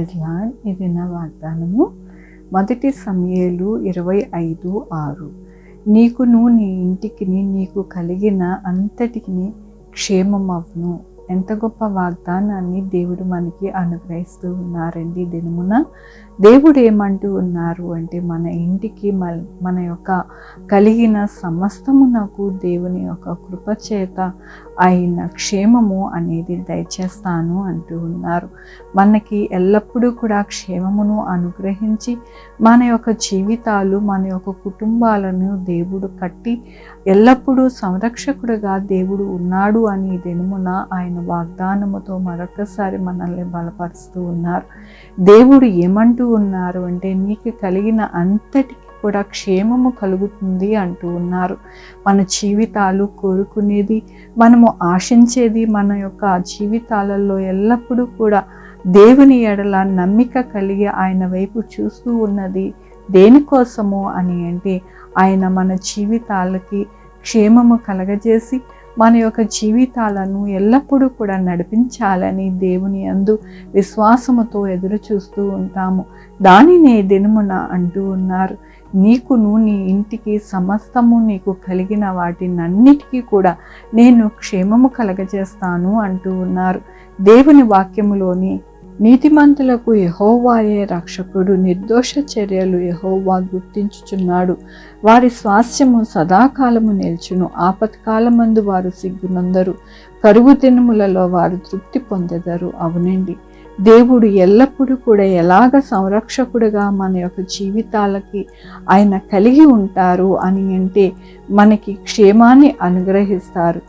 Praise lord. ఇది నా వాగ్దానము. 1 సమూయేలు 25:6. నీకును నీ ఇంటికిని నీకు కలిగిన అంతటికి క్షేమమవును. ఎంత గొప్ప వాగ్దానాన్ని దేవుడు మనకి అనుగ్రహిస్తూ ఉన్నారండి. దినమున దేవుడు ఏమంటూ ఉన్నారు అంటే, మన ఇంటికి మన యొక్క కలిగిన సమస్తమునకు దేవుని యొక్క కృపచేత ఆయన క్షేమము అనేది దయచేస్తాను అంటూ ఉన్నారు. మనకి ఎల్లప్పుడూ కూడా క్షేమమును అనుగ్రహించి మన యొక్క జీవితాలు, మన యొక్క కుటుంబాలను దేవుడు కట్టి ఎల్లప్పుడూ సంరక్షకుడుగా దేవుడు ఉన్నాడు అని దినమున ఆయన వాగ్దానముతో మరొకసారి మనల్ని బలపరుస్తూ ఉన్నారు. దేవుడు ఏమంటూ ఉన్నారు అంటే, నీకు కలిగిన అంతటికి కూడా క్షేమము కలుగుతుంది అంటూ ఉన్నారు. మన జీవితాలు కోరుకునేది, మనము ఆశించేది, మన యొక్క జీవితాలలో ఎల్లప్పుడూ కూడా దేవుని ఎడల నమ్మిక కలిగి ఆయన వైపు చూస్తూ ఉన్నది దేనికోసము అని అంటే, ఆయన మన జీవితాలకి క్షేమము కలగజేసి మన యొక్క జీవితాలను ఎల్లప్పుడూ కూడా నడిపించాలని దేవుని యందు విశ్వాసముతో ఎదురు చూస్తూ ఉంటాము. దానినే దినమున అంటూ ఉన్నారు, నీకును నీ ఇంటికి సమస్తము నీకు కలిగిన వాటినన్నిటికీ కూడా నేను క్షేమము కలగజేస్తాను అంటూ ఉన్నారు. దేవుని వాక్యములోని నీతిమంతులకు యెహోవాయే రక్షకుడు, నిర్దోష చర్యలు యెహోవా గుర్తించుచున్నాడు. వారి స్వాస్థ్యము సదాకాలము నిల్చును. ఆపత్కాలమందు వారు సిగ్గునందరు, కరువు దినములలో వారు తృప్తి పొందెదరు. అవునండి, దేవుడు ఎల్లప్పుడూ కూడా ఎలాగ సంరక్షకుడుగా మన యొక్క జీవితాలకి ఆయన కలిగి ఉంటారు అని అంటే, మనకి క్షేమాన్ని అనుగ్రహిస్తారు.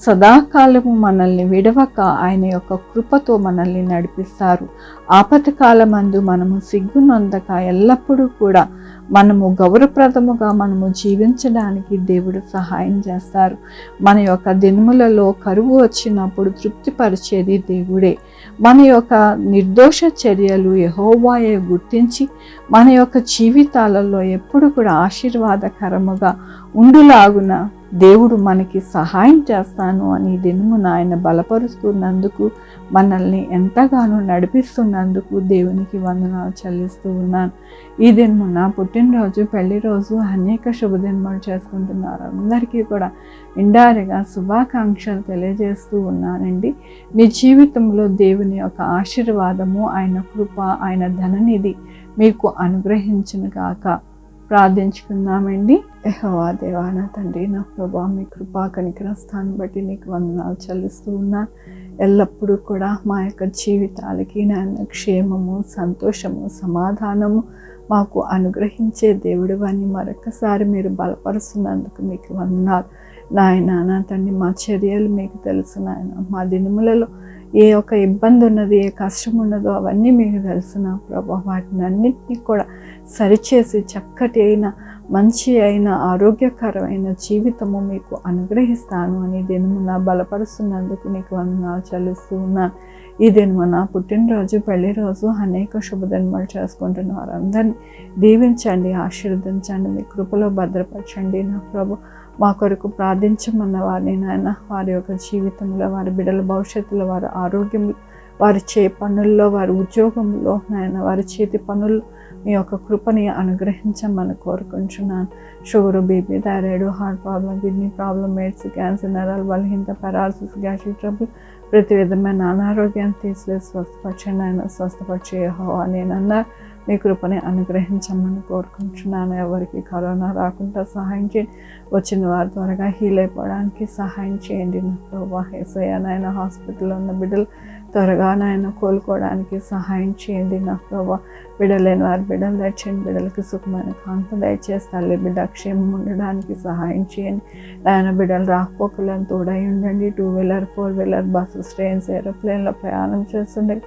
సదాకాలము మనల్ని విడవక ఆయన యొక్క కృపతో మనల్ని నడిపిస్తారు. ఆపత్కాలమందు మనము సిగ్గునొందక ఎల్లప్పుడూ కూడా మనము గౌరవప్రదముగా మనము జీవించడానికి దేవుడు సహాయం చేస్తారు. మన యొక్క దినములలో కరువు వచ్చినప్పుడు తృప్తిపరిచేది దేవుడే. మన యొక్క నిర్దోష చర్యలు యెహోవాయే గుర్తించి మన యొక్క జీవితాలలో ఎప్పుడు కూడా ఆశీర్వాదకరముగా ఉండులాగున దేవుడు మనకి సహాయం చేస్తాను అని దినమున ఆయన బలపరుస్తున్నందుకు, మనల్ని ఎంతగానో నడిపిస్తున్నందుకు దేవునికి వందనాలు చెల్లిస్తూ ఉన్నాను. ఈ దినమున పుట్టినరోజు, పెళ్లి రోజు, అనేక శుభదినములు చేసుకుంటున్నారు అందరికీ కూడా ఇండారిగా శుభాకాంక్షలు తెలియజేస్తూ ఉన్నానండి. మీ జీవితంలో దేవుని యొక్క ఆశీర్వాదము, ఆయన కృప, ఆయన ధననిధి మీకు అనుగ్రహించును గాక. ప్రార్థించుకుందామండి. యెహోవా దేవా, నా తండ్రి, నా ప్రభువా, మీ కృపా కనికరస్తాన్ని బట్టి నీకు వందనాలు చెల్లిస్తూ ఉన్నాను. ఎల్లప్పుడూ కూడా మా యొక్క జీవితాలకి నాయన క్షేమము, సంతోషము, సమాధానము మాకు అనుగ్రహించే దేవుడు అని మరొకసారి మీరు బలపరుస్తున్నందుకు మీకు వందనాలు నాయన. నా తండ్రి, మా చర్యలు మీకు తెలుసు నాయన. మా దినములలో ఏ ఒక్క ఇబ్బంది ఉన్నది, ఏ కష్టం ఉన్నదో అవన్నీ మీకు తెలుసు నా ప్రభా. వాటిని అన్నింటినీ కూడా సరిచేసి చక్కటి అయిన, మంచి అయిన, ఆరోగ్యకరమైన జీవితము మీకు అనుగ్రహిస్తాను అని దినమున బలపరుస్తున్నందుకు నీకు వందనాలు చెల్లిస్తూ ఉన్నాను. ఈ దినమున పుట్టినరోజు, పెళ్లి రోజు, అనేక శుభదినములు చేసుకుంటున్న వారందరినీ దీవించండి, ఆశీర్వదించండి, మీ కృపలో భద్రపరచండి నా ప్రభు. మా కొరకు ప్రార్థించమన్న వారిని నాయన, వారి యొక్క జీవితంలో, వారి బిడ్డల భవిష్యత్తులో, వారి ఆరోగ్యంలో, వారి పనుల్లో, వారి ఉద్యోగంలో నాయన, వారి చేతి పనుల్లో మీ యొక్క కృపని అనుగ్రహించమని కోరుకుంటున్నాను. Sugar, BP, thyroid, heart problem, kidney problem, AIDS, cancer, నరాలు బలహీనత, పారాలసిస్, గ్యాస్ట్రిక్ ట్రబుల్, ప్రతి విధమైన అనారోగ్యాన్ని తీసివేసి స్వస్థపరచండి ఆయన. స్వస్థపరిచే యెహోవా నేనన్నా మీ కృపని అనుగ్రహించమని కోరుకుంటున్నాను. ఎవరికి కరోనా రాకుండా సహాయం చేయండి. వచ్చిన వారు త్వరగా హీల్ అయిపోవడానికి సహాయం చేయండి నా ప్రభువా. యేసయ్య నాయన, హాస్పిటల్లో ఉన్న బిడ్డలు త్వరగా నాయన కోలుకోవడానికి సహాయం చేయండి నా ప్రభువా. బిడ్డలేని వారి బిడ్డలు దయచేయండి. బిడ్డలకి సుఖమైన కాంత దయచేసి తల్లి బిడ్డ క్షేమం ఉండడానికి సహాయం చేయండి నాయన. బిడ్డలు రాకపోకలను తోడై ఉండండి. 2 వీలర్, 4 వీలర్, బస్సెస్, ట్రైన్స్, ఏరోప్లేన్లో ప్రయాణం చేస్తుండే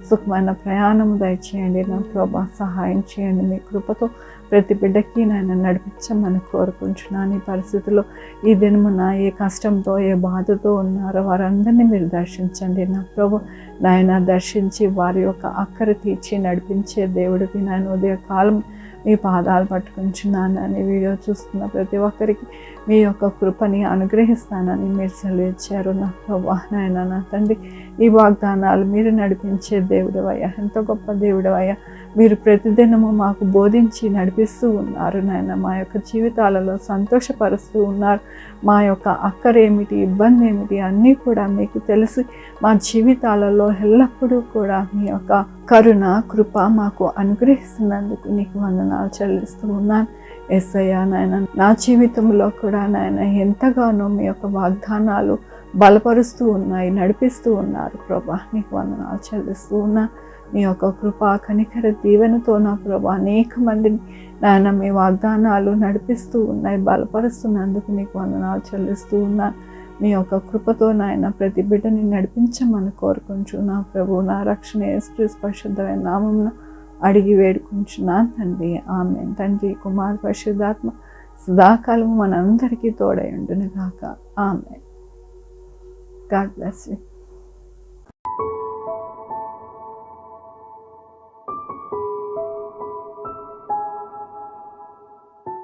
సుఖమైన ప్రయాణం దయచేయండి నా ప్రభా. సహాయం చేయండి మీ కృపతో ప్రతి బిడ్డకి నాయన నడిపించమని కోరుకుంటున్నాను. ఈ పరిస్థితుల్లో ఈ దినమున ఏ కష్టంతో, ఏ బాధతో ఉన్నారో వారందరినీ మీరు దర్శించండి నా ప్రభు. నాయన దర్శించి వారి యొక్క అక్కర తీర్చి నడిపించే దేవుడికి నాయన ఉదయకాలం మీ పాదాలు పట్టుకుంటున్నానని వీడియో చూస్తున్న ప్రతి ఒక్కరికి మీ యొక్క కృపని అనుగ్రహిస్తానని మీరు సెలవిచ్చారు నా ప్రభా. నాయన నా తండ్రి, ఈ వాగ్దానాలు మీరు నడిపించే దేవుడవయ్యా, ఎంతో గొప్ప దేవుడవయ్యా. మీరు ప్రతిదినము మాకు బోధించి నడిపిస్తూ ఉన్నారు నాయన. మా యొక్క జీవితాలలో సంతోషపరుస్తూ ఉన్నారు. మా యొక్క అక్కరేమిటి, ఇబ్బంది ఏమిటి అన్నీ కూడా మీకు తెలిసి మా జీవితాలలో ఎల్లప్పుడూ కూడా మీ యొక్క కరుణ, కృప మాకు అనుగ్రహిస్తున్నందుకు నీకు వందనాలు చెల్లిస్తూ ఉన్నాను యేసయ్యా. నాయన నా జీవితంలో కూడా నాయన ఎంతగానో మీ యొక్క వాగ్దానాలు బలపరుస్తూ ఉన్నాయి, నడిపిస్తూ ఉన్నారు ప్రభా. నీకు వందనాలు చెల్లిస్తూ ఉన్నాను. మీ యొక్క కృప, కనికర దీవెనతో నా ప్రభా అనేక మందిని నాయన మీ వాగ్దానాలు నడిపిస్తూ ఉన్నాయి, బలపరుస్తున్నందుకు నీకు వందనాలు చెల్లిస్తూ ఉన్నాను. మీ యొక్క కృపతో నాయన ప్రతి బిడ్డని నడిపించమని కోరుకుంటున్నా ప్రభు. నా రక్షణ యేసుక్రీస్తు పరిశుద్ధమైన నామమున అడిగి వేడుకుంటున్నాను తండ్రి. ఆమేన్. తండ్రి, కుమార్, పరిశుద్ధాత్మ సదాకాలము మనందరికీ తోడై ఉండును గాక. ఆమేన్. God bless you.